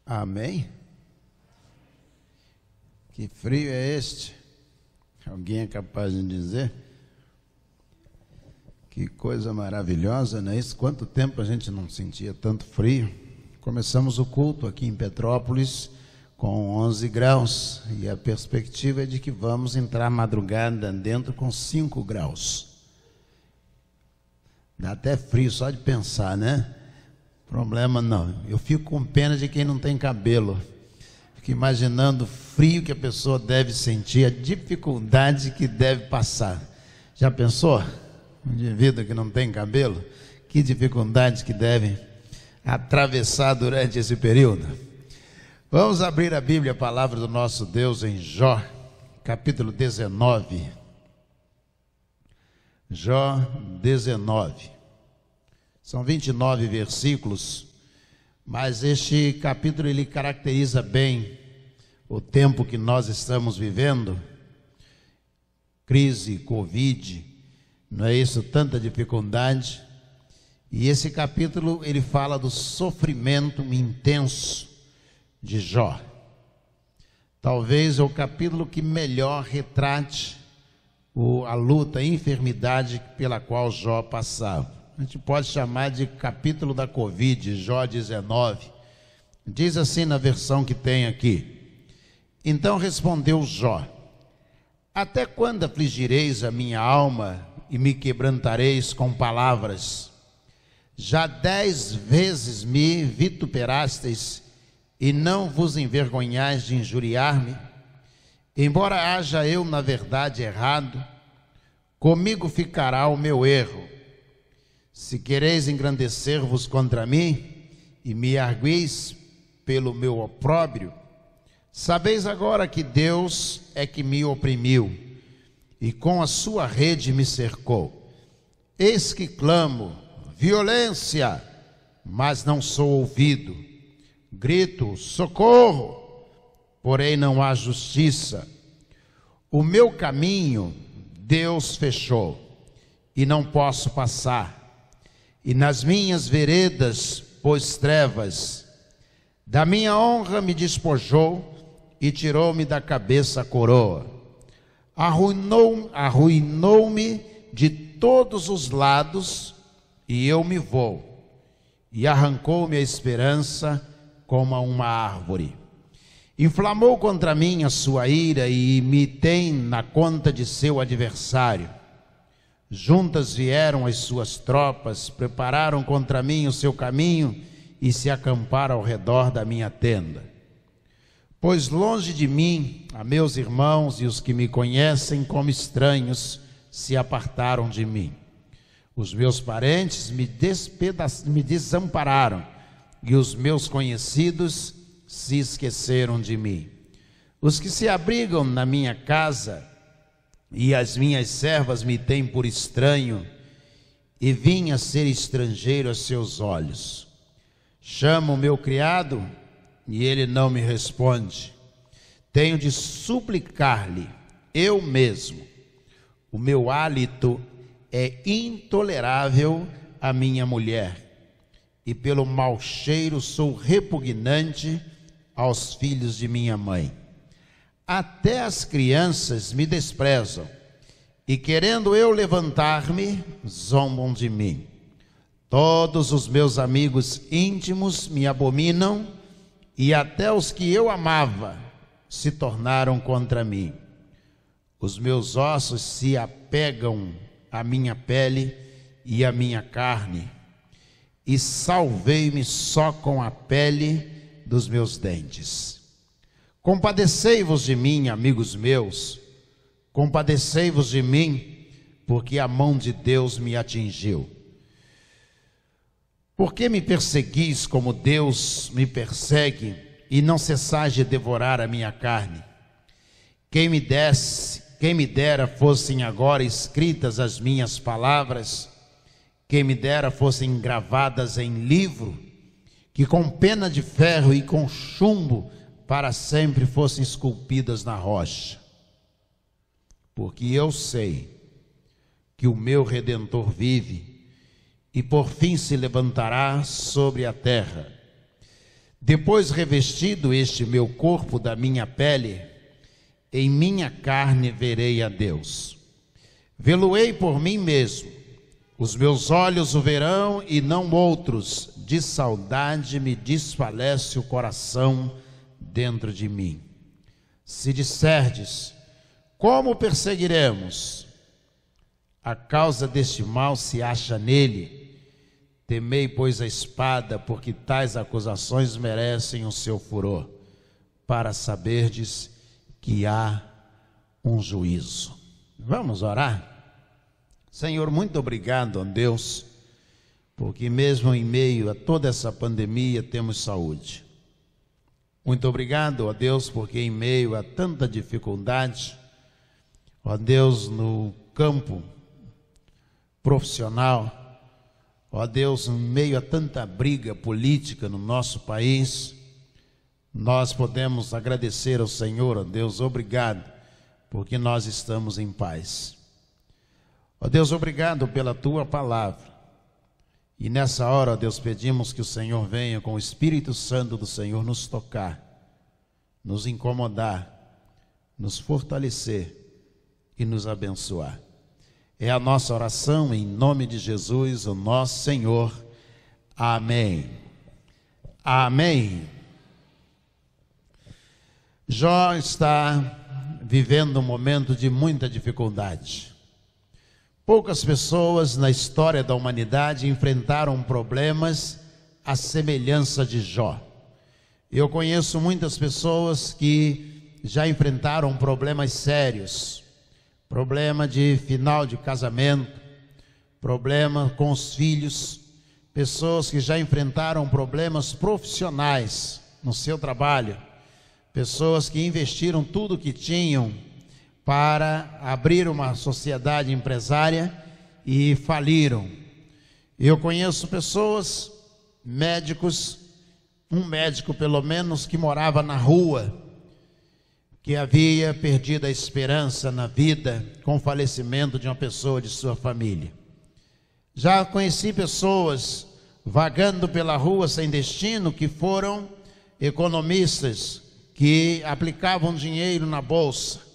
Amém? Que frio é este? Alguém é capaz de dizer? Que coisa maravilhosa, não é isso? Quanto tempo a gente não sentia tanto frio? Começamos o culto aqui em Petrópolis com 11 graus e a perspectiva é de que vamos entrar madrugada dentro com 5 graus. Dá até frio só de pensar, né? Problema não. Eu fico com pena de quem não tem cabelo. Fico imaginando o frio que a pessoa deve sentir, a dificuldade que deve passar. Já pensou? Um indivíduo que não tem cabelo, que dificuldade que deve atravessar durante esse período. Vamos abrir a Bíblia, a palavra do nosso Deus em Jó, capítulo 19. Jó 19. São 29 versículos, mas este capítulo ele caracteriza bem o tempo que nós estamos vivendo. Crise, Covid, não é isso? Tanta dificuldade. E esse capítulo ele fala do sofrimento intenso de Jó. Talvez é o capítulo que melhor retrate a luta, a enfermidade pela qual Jó passava. A gente pode chamar de capítulo da Covid, Jó 19. Diz assim na versão que tem aqui: Então respondeu Jó: Até quando afligireis a minha alma e me quebrantareis com palavras? Já 10 vezes me vituperastes e não vos envergonhais de injuriar-me? Embora haja eu na verdade errado, comigo ficará o meu erro. Se quereis engrandecer-vos contra mim e me argueis pelo meu opróbrio, sabeis agora que Deus é que me oprimiu e com a sua rede me cercou. Eis que clamo, violência, mas não sou ouvido. Grito, socorro, porém não há justiça. O meu caminho Deus fechou e não posso passar. E nas minhas veredas pôs trevas. Da minha honra me despojou e tirou-me da cabeça a coroa. Arruinou-me de todos os lados e eu me vou. E arrancou-me a esperança como a uma árvore. Inflamou contra mim a sua ira e me tem na conta de seu adversário. Juntas vieram as suas tropas, prepararam contra mim o seu caminho e se acamparam ao redor da minha tenda. Pois longe de mim, a meus irmãos e os que me conhecem como estranhos se apartaram de mim. Os meus parentes me desampararam e os meus conhecidos se esqueceram de mim. Os que se abrigam na minha casa e as minhas servas me têm por estranho, e vim a ser estrangeiro aos seus olhos. Chamo o meu criado, e ele não me responde. Tenho de suplicar-lhe, eu mesmo. O meu hálito é intolerável à minha mulher, e pelo mau cheiro sou repugnante aos filhos de minha mãe. Até as crianças me desprezam, e querendo eu levantar-me, zombam de mim. Todos os meus amigos íntimos me abominam, e até os que eu amava se tornaram contra mim. Os meus ossos se apegam à minha pele e à minha carne, e salvei-me só com a pele dos meus dentes. Compadecei-vos de mim, amigos meus, compadecei-vos de mim, porque a mão de Deus me atingiu. Por que me perseguis como Deus me persegue, e não cessais de devorar a minha carne? Quem me dera fossem agora escritas as minhas palavras, quem me dera fossem gravadas em livro, que com pena de ferro e com chumbo para sempre fossem esculpidas na rocha. Porque eu sei que o meu Redentor vive e por fim se levantará sobre a terra. Depois revestido este meu corpo da minha pele, em minha carne verei a Deus. Vê-lo-ei por mim mesmo, os meus olhos o verão e não outros, de saudade me desfalece o coração dentro de mim. Se disserdes, como perseguiremos? A causa deste mal se acha nele. Temei, pois, a espada, porque tais acusações merecem o seu furor, para saberdes que há um juízo. Vamos orar? Senhor, muito obrigado a Deus, porque mesmo em meio a toda essa pandemia temos saúde. Muito obrigado a Deus, porque em meio a tanta dificuldade, ó Deus, no campo profissional, ó Deus, em meio a tanta briga política no nosso país, nós podemos agradecer ao Senhor, ó Deus, obrigado, porque nós estamos em paz. Ó Deus, obrigado pela Tua palavra. E nessa hora, ó Deus, pedimos que o Senhor venha com o Espírito Santo do Senhor nos tocar, nos incomodar, nos fortalecer e nos abençoar. É a nossa oração em nome de Jesus, o nosso Senhor. Amém. Amém. Jó está vivendo um momento de muita dificuldade. Poucas pessoas na história da humanidade enfrentaram problemas à semelhança de Jó. Eu conheço muitas pessoas que já enfrentaram problemas sérios, problema de final de casamento, problema com os filhos, pessoas que já enfrentaram problemas profissionais no seu trabalho, pessoas que investiram tudo o que tinham para abrir uma sociedade empresária e faliram. Eu conheço pessoas, médicos, um médico pelo menos que morava na rua, que havia perdido a esperança na vida com o falecimento de uma pessoa de sua família. Já conheci pessoas vagando pela rua sem destino, que foram economistas, que aplicavam dinheiro na bolsa.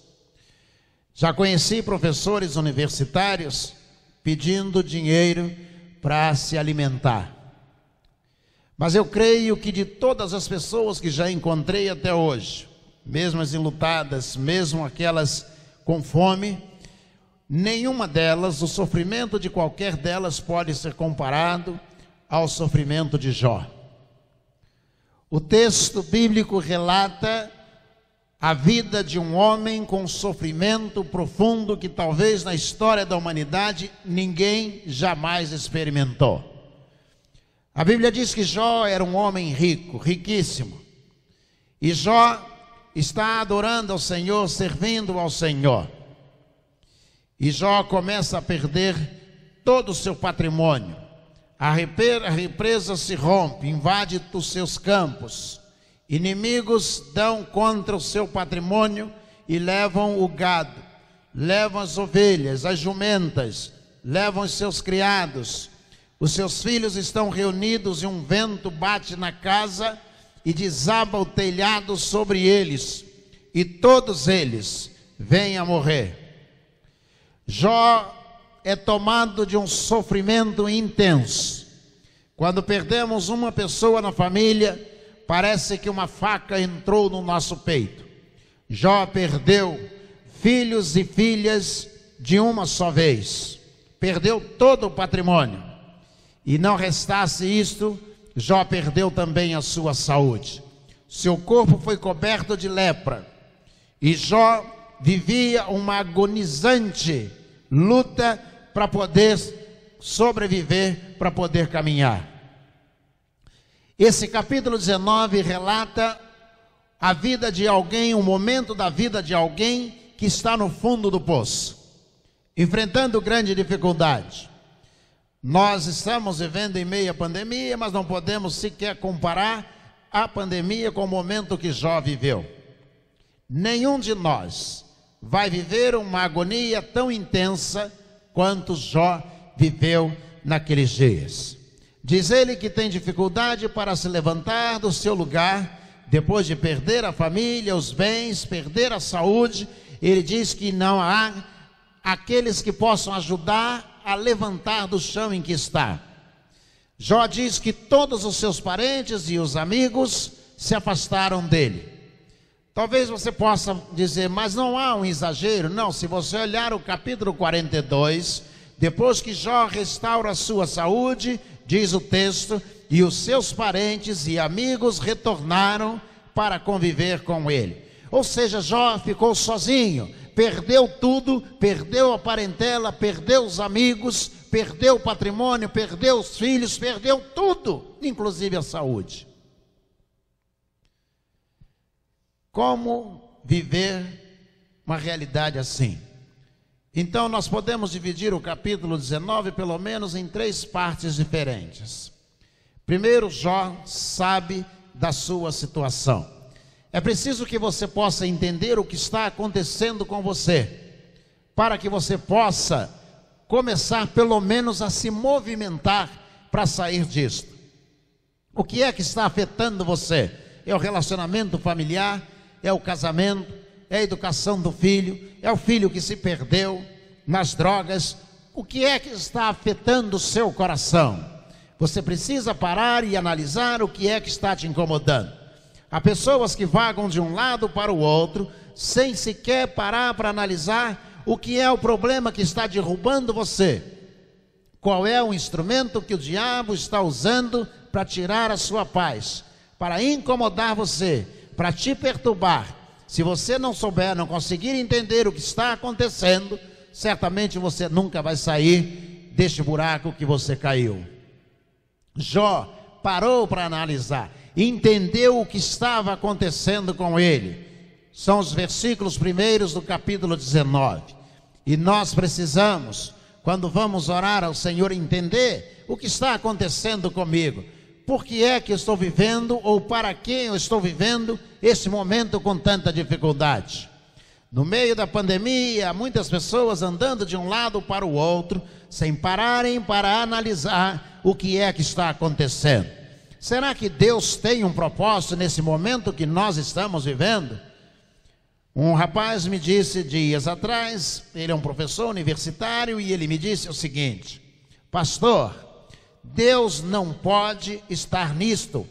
Já conheci professores universitários pedindo dinheiro para se alimentar. Mas eu creio que de todas as pessoas que já encontrei até hoje, mesmo as enlutadas, mesmo aquelas com fome, nenhuma delas, o sofrimento de qualquer delas pode ser comparado ao sofrimento de Jó. O texto bíblico relata a vida de um homem com sofrimento profundo que talvez na história da humanidade ninguém jamais experimentou. A Bíblia diz que Jó era um homem rico, riquíssimo. E Jó está adorando ao Senhor, servindo ao Senhor. E Jó começa a perder todo o seu patrimônio. A represa se rompe, invade os seus campos. Inimigos dão contra o seu patrimônio e levam o gado, levam as ovelhas, as jumentas, levam os seus criados. Os seus filhos estão reunidos e um vento bate na casa e desaba o telhado sobre eles, e todos eles vêm a morrer. Jó é tomado de um sofrimento intenso. Quando perdemos uma pessoa na família, parece que uma faca entrou no nosso peito. Jó perdeu filhos e filhas de uma só vez. Perdeu todo o patrimônio. E não restasse isto, Jó perdeu também a sua saúde. Seu corpo foi coberto de lepra. E Jó vivia uma agonizante luta para poder sobreviver, para poder caminhar. Esse capítulo 19 relata a vida de alguém, um momento da vida de alguém que está no fundo do poço, enfrentando grande dificuldade. Nós estamos vivendo em meio à pandemia, mas não podemos sequer comparar a pandemia com o momento que Jó viveu. Nenhum de nós vai viver uma agonia tão intensa quanto Jó viveu naqueles dias. Diz ele que tem dificuldade para se levantar do seu lugar, depois de perder a família, os bens, perder a saúde. Ele diz que não há aqueles que possam ajudar a levantar do chão em que está. Jó diz que todos os seus parentes e os amigos se afastaram dele. Talvez você possa dizer, mas não há um exagero. Não, se você olhar o capítulo 42, depois que Jó restaura a sua saúde, diz o texto, e os seus parentes e amigos retornaram para conviver com ele. Ou seja, Jó ficou sozinho, perdeu tudo, perdeu a parentela, perdeu os amigos, perdeu o patrimônio, perdeu os filhos, perdeu tudo, inclusive a saúde. Como viver uma realidade assim? Então nós podemos dividir o capítulo 19 pelo menos em 3 partes diferentes. Primeiro, Jó sabe da sua situação. É preciso que você possa entender o que está acontecendo com você, para que você possa começar pelo menos a se movimentar para sair disto. O que é que está afetando você? É o relacionamento familiar? É o casamento? É a educação do filho? É o filho que se perdeu nas drogas? O que é que está afetando o seu coração? Você precisa parar e analisar o que é que está te incomodando. Há pessoas que vagam de um lado para o outro, sem sequer parar para analisar o que é o problema que está derrubando você. Qual é o instrumento que o diabo está usando para tirar a sua paz, para incomodar você, para te perturbar. Se você não souber, não conseguir entender o que está acontecendo, certamente você nunca vai sair deste buraco que você caiu. Jó parou para analisar, entendeu o que estava acontecendo com ele. São os versículos primeiros do capítulo 19. E nós precisamos, quando vamos orar ao Senhor, entender o que está acontecendo comigo. Por que é que eu estou vivendo, ou para quem eu estou vivendo esse momento com tanta dificuldade? No meio da pandemia, muitas pessoas andando de um lado para o outro, sem pararem para analisar o que é que está acontecendo. Será que Deus tem um propósito nesse momento que nós estamos vivendo? Um rapaz me disse dias atrás, ele é um professor universitário, e ele me disse o seguinte: pastor, Deus não pode estar nisto.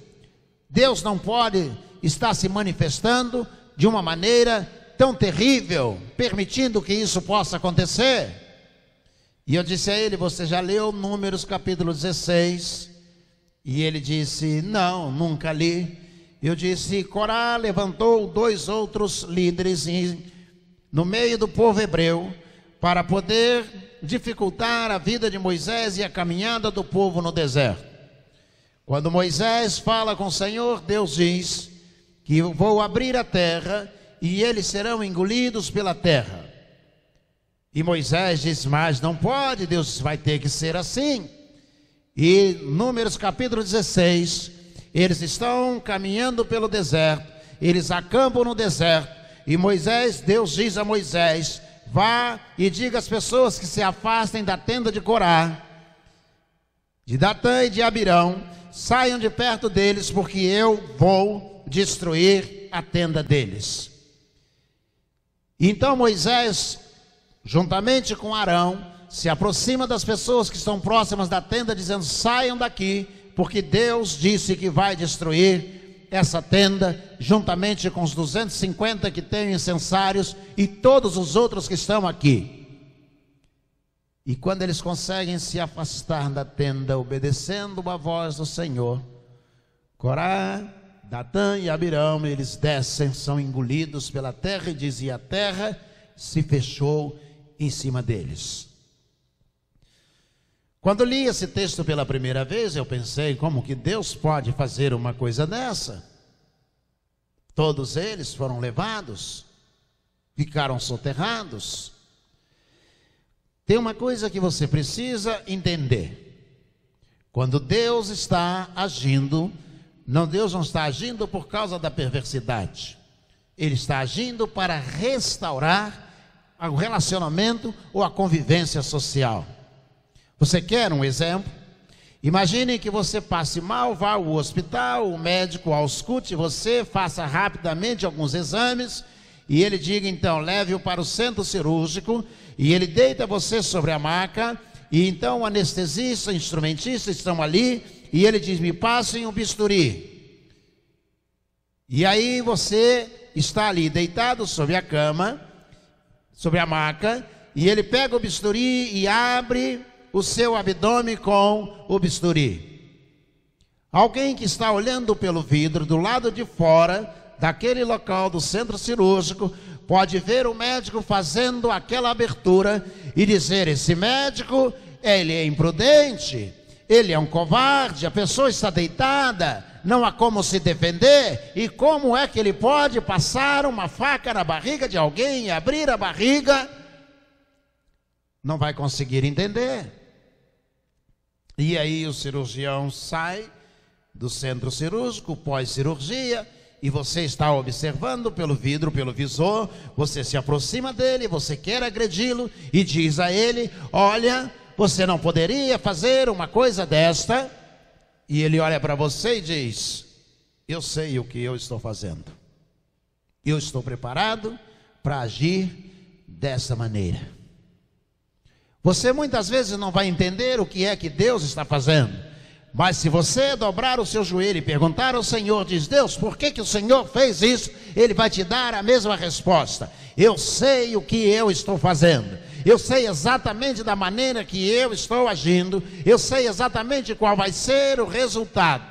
Deus não pode estar se manifestando de uma maneira tão terrível, permitindo que isso possa acontecer. E eu disse a ele: você já leu Números capítulo 16? E ele disse: não, nunca li. Eu disse: Corá levantou 2 outros líderes no meio do povo hebreu para poder dificultar a vida de Moisés e a caminhada do povo no deserto. Quando Moisés fala com o Senhor, Deus diz que eu vou abrir a terra e eles serão engolidos pela terra. E Moisés diz: mas não pode, Deus, vai ter que ser assim. E Números capítulo 16, eles estão caminhando pelo deserto, eles acampam no deserto, e Deus diz a Moisés: vá e diga às pessoas que se afastem da tenda de Corá, de Datã e de Abirão, saiam de perto deles, porque eu vou destruir a tenda deles. Então Moisés, juntamente com Arão, se aproxima das pessoas que estão próximas da tenda, dizendo: saiam daqui, porque Deus disse que vai destruir essa tenda, juntamente com os 250 que têm incensários e todos os outros que estão aqui. E quando eles conseguem se afastar da tenda, obedecendo a voz do Senhor, Corá, Datã e Abirão, eles descem, são engolidos pela terra, e dizia: a terra se fechou em cima deles. Quando li esse texto pela primeira vez, eu pensei: como que Deus pode fazer uma coisa dessa? Todos eles foram levados, ficaram soterrados. Tem uma coisa que você precisa entender: quando Deus está agindo, Deus não está agindo por causa da perversidade. Ele está agindo para restaurar o relacionamento ou a convivência social. Você quer um exemplo? Imagine que você passe mal, vá ao hospital, o médico auscute você, faça rapidamente alguns exames, e ele diga então, leve-o para o centro cirúrgico, e ele deita você sobre a maca, e então o anestesista, o instrumentista estão ali, e ele diz, me passem um bisturi. E aí você está ali deitado sobre a cama, sobre a maca, e ele pega o bisturi e abre o seu abdômen com o bisturi. Alguém que está olhando pelo vidro do lado de fora daquele local do centro cirúrgico pode ver o médico fazendo aquela abertura e dizer, esse médico, ele é imprudente, ele é um covarde, a pessoa está deitada, não há como se defender, e como é que ele pode passar uma faca na barriga de alguém e abrir a barriga? Não vai conseguir entender. E aí o cirurgião sai do centro cirúrgico, pós-cirurgia, e você está observando pelo vidro, pelo visor, você se aproxima dele, você quer agredi-lo e diz a ele, olha, você não poderia fazer uma coisa desta? E ele olha para você e diz, eu sei o que eu estou fazendo. Eu estou preparado para agir dessa maneira. Você muitas vezes não vai entender o que é que Deus está fazendo. Mas se você dobrar o seu joelho e perguntar ao Senhor, diz, Deus, por que o Senhor fez isso? Ele vai te dar a mesma resposta. Eu sei o que eu estou fazendo. Eu sei exatamente da maneira que eu estou agindo. Eu sei exatamente qual vai ser o resultado.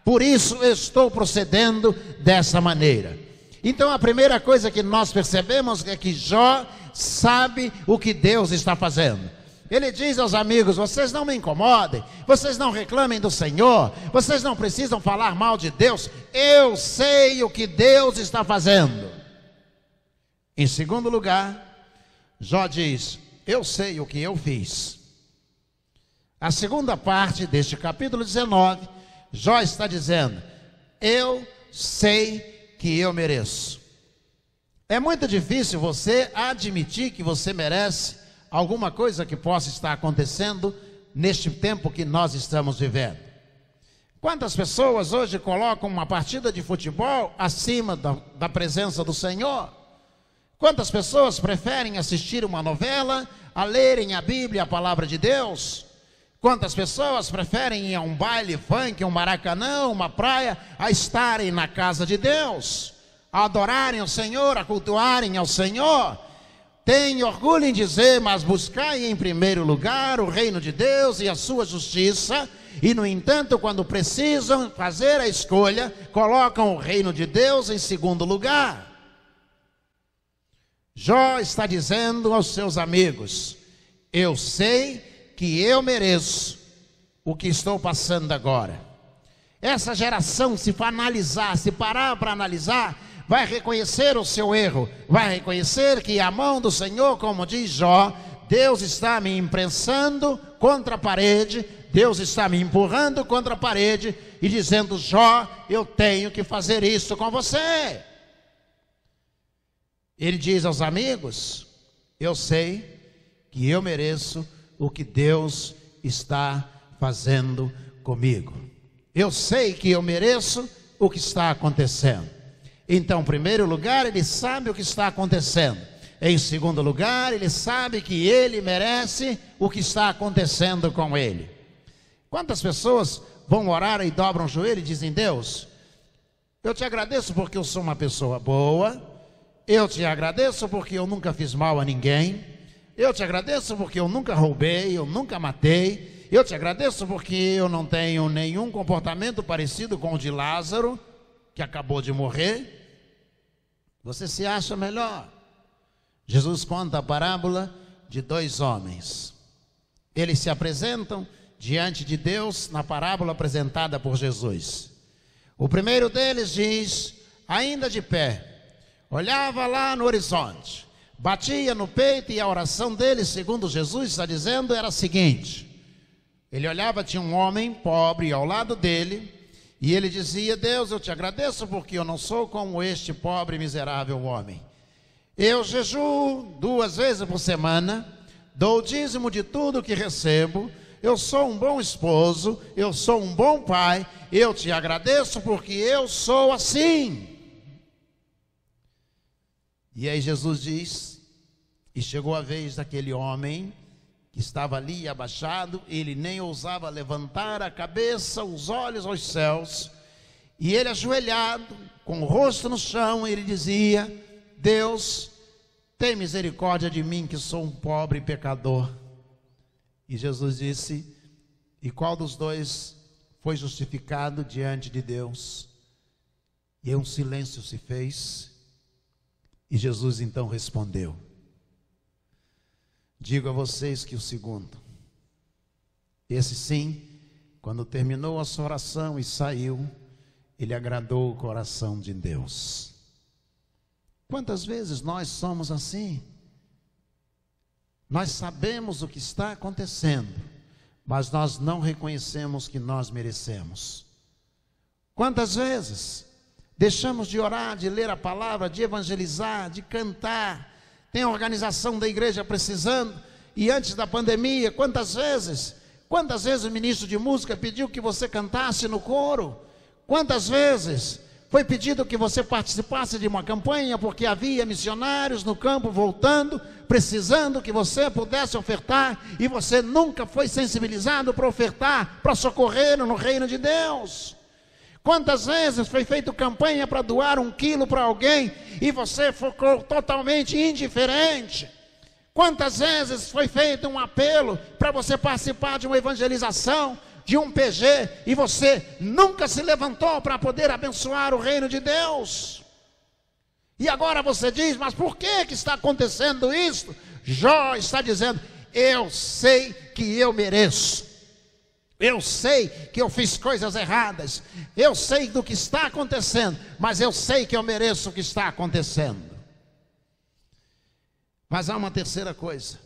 Por isso eu estou procedendo dessa maneira. Então a primeira coisa que nós percebemos é que Jó sabe o que Deus está fazendo. Ele diz aos amigos, vocês não me incomodem, vocês não reclamem do Senhor, vocês não precisam falar mal de Deus, eu sei o que Deus está fazendo. Em segundo lugar, Jó diz, eu sei o que eu fiz. A segunda parte deste capítulo 19, Jó está dizendo, eu sei que eu mereço. É muito difícil você admitir que você merece alguma coisa que possa estar acontecendo neste tempo que nós estamos vivendo. Quantas pessoas hoje colocam uma partida de futebol acima da presença do Senhor? Quantas pessoas preferem assistir uma novela a lerem a Bíblia, a palavra de Deus? Quantas pessoas preferem ir a um baile funk, um maracanã, uma praia, a estarem na casa de Deus, a adorarem o Senhor, a cultuarem ao Senhor? Tem orgulho em dizer, mas buscai em primeiro lugar o reino de Deus e a sua justiça, e no entanto, quando precisam fazer a escolha, colocam o reino de Deus em segundo lugar. Jó está dizendo aos seus amigos, eu sei que eu mereço o que estou passando agora. Essa geração, se for analisar, se parar para analisar, vai reconhecer o seu erro, vai reconhecer que a mão do Senhor, como diz Jó, Deus está me imprensando contra a parede, Deus está me empurrando contra a parede e dizendo, Jó, eu tenho que fazer isso com você. Ele diz aos amigos, eu sei que eu mereço o que Deus está fazendo comigo. Eu sei que eu mereço o que está acontecendo. Então, em primeiro lugar, ele sabe o que está acontecendo. Em segundo lugar, ele sabe que ele merece o que está acontecendo com ele. Quantas pessoas vão orar e dobram o joelho e dizem, Deus, eu te agradeço porque eu sou uma pessoa boa, eu te agradeço porque eu nunca fiz mal a ninguém, eu te agradeço porque eu nunca roubei, eu nunca matei, eu te agradeço porque eu não tenho nenhum comportamento parecido com o de Lázaro, que acabou de morrer. Você se acha melhor? Jesus conta a parábola de dois homens. Eles se apresentam diante de Deus na parábola apresentada por Jesus. O primeiro deles diz, ainda de pé, olhava lá no horizonte, batia no peito, e a oração dele, segundo Jesus está dizendo, era a seguinte. Ele olhava, tinha um homem pobre ao lado dele, e ele dizia, Deus, eu te agradeço porque eu não sou como este pobre e miserável homem. Eu jejuo 2 vezes por semana, dou o dízimo de tudo que recebo, eu sou um bom esposo, eu sou um bom pai, eu te agradeço porque eu sou assim. E aí Jesus diz, e chegou a vez daquele homem que estava ali abaixado, ele nem ousava levantar a cabeça, os olhos aos céus, e ele ajoelhado, com o rosto no chão, ele dizia: Deus, tem misericórdia de mim que sou um pobre pecador. E Jesus disse: e qual dos dois foi justificado diante de Deus? E um silêncio se fez, e Jesus então respondeu: digo a vocês que o segundo, esse sim, quando terminou a sua oração e saiu, ele agradou o coração de Deus. Quantas vezes nós somos assim? Nós sabemos o que está acontecendo, mas nós não reconhecemos que nós merecemos. Quantas vezes deixamos de orar, de ler a palavra, de evangelizar, de cantar? Tem a organização da igreja precisando, e antes da pandemia, quantas vezes o ministro de música pediu que você cantasse no coro? Quantas vezes foi pedido que você participasse de uma campanha, porque havia missionários no campo voltando, precisando que você pudesse ofertar, e você nunca foi sensibilizado para ofertar, para socorrer no reino de Deus? Quantas vezes foi feita campanha para doar 1 quilo para alguém, e você ficou totalmente indiferente? Quantas vezes foi feito um apelo para você participar de uma evangelização, de um PG, e você nunca se levantou para poder abençoar o reino de Deus? E agora você diz: mas por que está acontecendo isso? Jó está dizendo: eu sei que eu mereço, eu sei que eu fiz coisas erradas, eu sei do que está acontecendo, mas eu sei que eu mereço o que está acontecendo. Mas há uma terceira coisa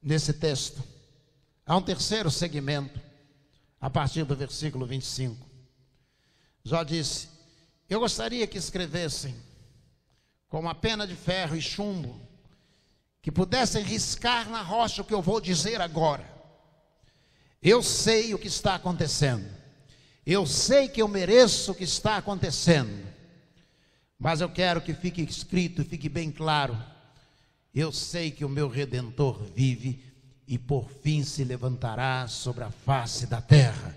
nesse texto, há um terceiro segmento. A partir do versículo 25, Jó disse: eu gostaria que escrevessem com uma pena de ferro e chumbo, que pudessem riscar na rocha o que eu vou dizer agora. Eu sei o que está acontecendo, eu sei que eu mereço o que está acontecendo, mas eu quero que fique escrito e fique bem claro: eu sei que o meu Redentor vive e por fim se levantará sobre a face da terra.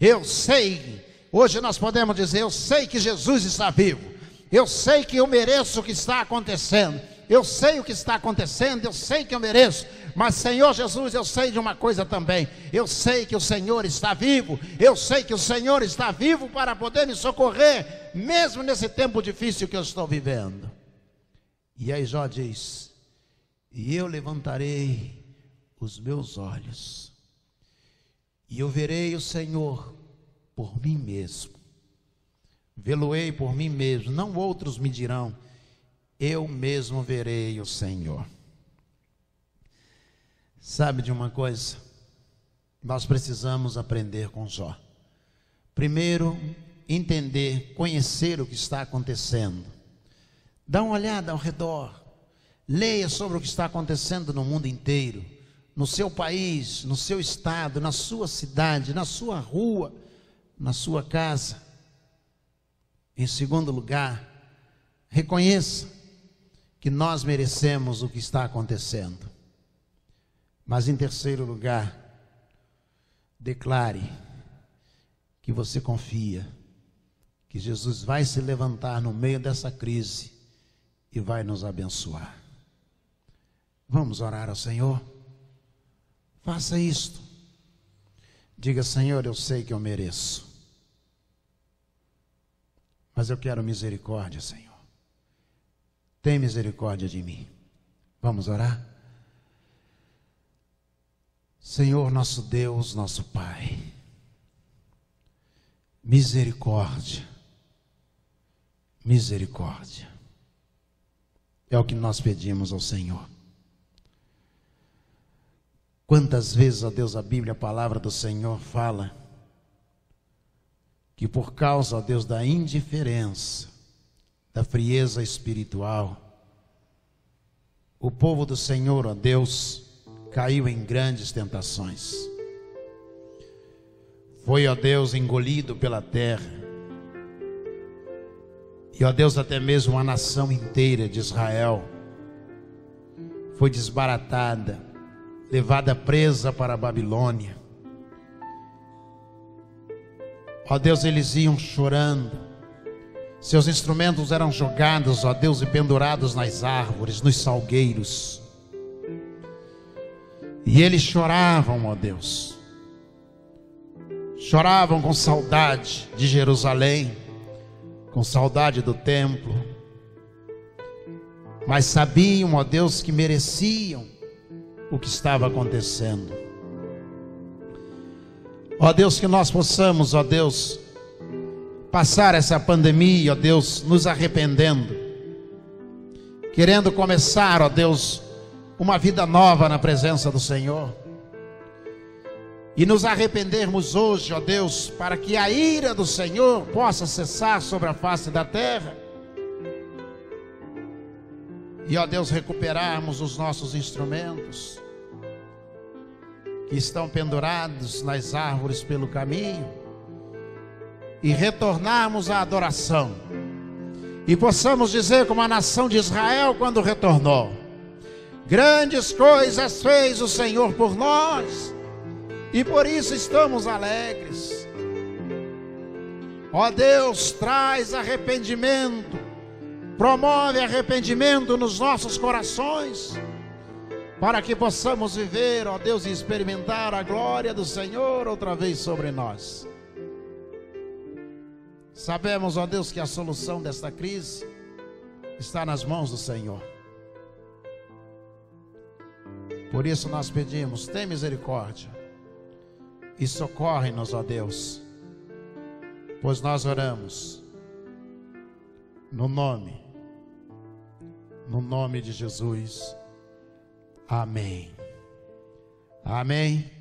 Eu sei, hoje nós podemos dizer: eu sei que Jesus está vivo, eu sei que eu mereço o que está acontecendo, eu sei o que está acontecendo, eu sei que eu mereço. Mas Senhor Jesus, eu sei de uma coisa também: eu sei que o Senhor está vivo, eu sei que o Senhor está vivo para poder me socorrer, mesmo nesse tempo difícil que eu estou vivendo. E aí Jó diz: e eu levantarei os meus olhos, e eu verei o Senhor por mim mesmo, vê-lo-ei por mim mesmo, não outros me dirão, eu mesmo verei o Senhor. Sabe de uma coisa? Nós precisamos aprender com Jó. Primeiro, entender, conhecer o que está acontecendo. Dá uma olhada ao redor, leia sobre o que está acontecendo no mundo inteiro, no seu país, no seu estado, na sua cidade, na sua rua, na sua casa. Em segundo lugar, reconheça que nós merecemos o que está acontecendo. Mas em terceiro lugar, declare que você confia que Jesus vai se levantar no meio dessa crise e vai nos abençoar. Vamos orar ao Senhor? Faça isto. Diga: Senhor, eu sei que eu mereço, mas eu quero misericórdia, Senhor. Tem misericórdia de mim. Vamos orar? Senhor, nosso Deus, nosso Pai, misericórdia, misericórdia, é o que nós pedimos ao Senhor. Quantas vezes, ó Deus, a Bíblia, a palavra do Senhor fala que por causa, ó Deus, da indiferença, da frieza espiritual, o povo do Senhor, ó Deus, caiu em grandes tentações. foi, ó Deus, engolido pela terra. E, ó Deus, até mesmo a nação inteira de Israel foi desbaratada, levada presa para a Babilônia. Ó Deus, eles iam chorando, seus instrumentos eram jogados, ó Deus, e pendurados nas árvores, nos salgueiros. E eles choravam, ó Deus, choravam com saudade de Jerusalém, com saudade do templo, mas sabiam, ó Deus, que mereciam o que estava acontecendo. Ó Deus, que nós possamos, ó Deus, passar essa pandemia, ó Deus, nos arrependendo, querendo começar, ó Deus, uma vida nova na presença do Senhor, e nos arrependermos hoje, ó Deus, para que a ira do Senhor possa cessar sobre a face da terra, e, ó Deus, recuperarmos os nossos instrumentos que estão pendurados nas árvores pelo caminho, e retornarmos à adoração, e possamos dizer como a nação de Israel quando retornou: grandes coisas fez o Senhor por nós, e por isso estamos alegres. Ó Deus, traz arrependimento, promove arrependimento nos nossos corações, para que possamos viver, ó Deus, e experimentar a glória do Senhor outra vez sobre nós. Sabemos, ó Deus, que a solução desta crise está nas mãos do Senhor. Por isso nós pedimos: tem misericórdia e socorre-nos, ó Deus, pois nós oramos no nome de Jesus. Amém. Amém.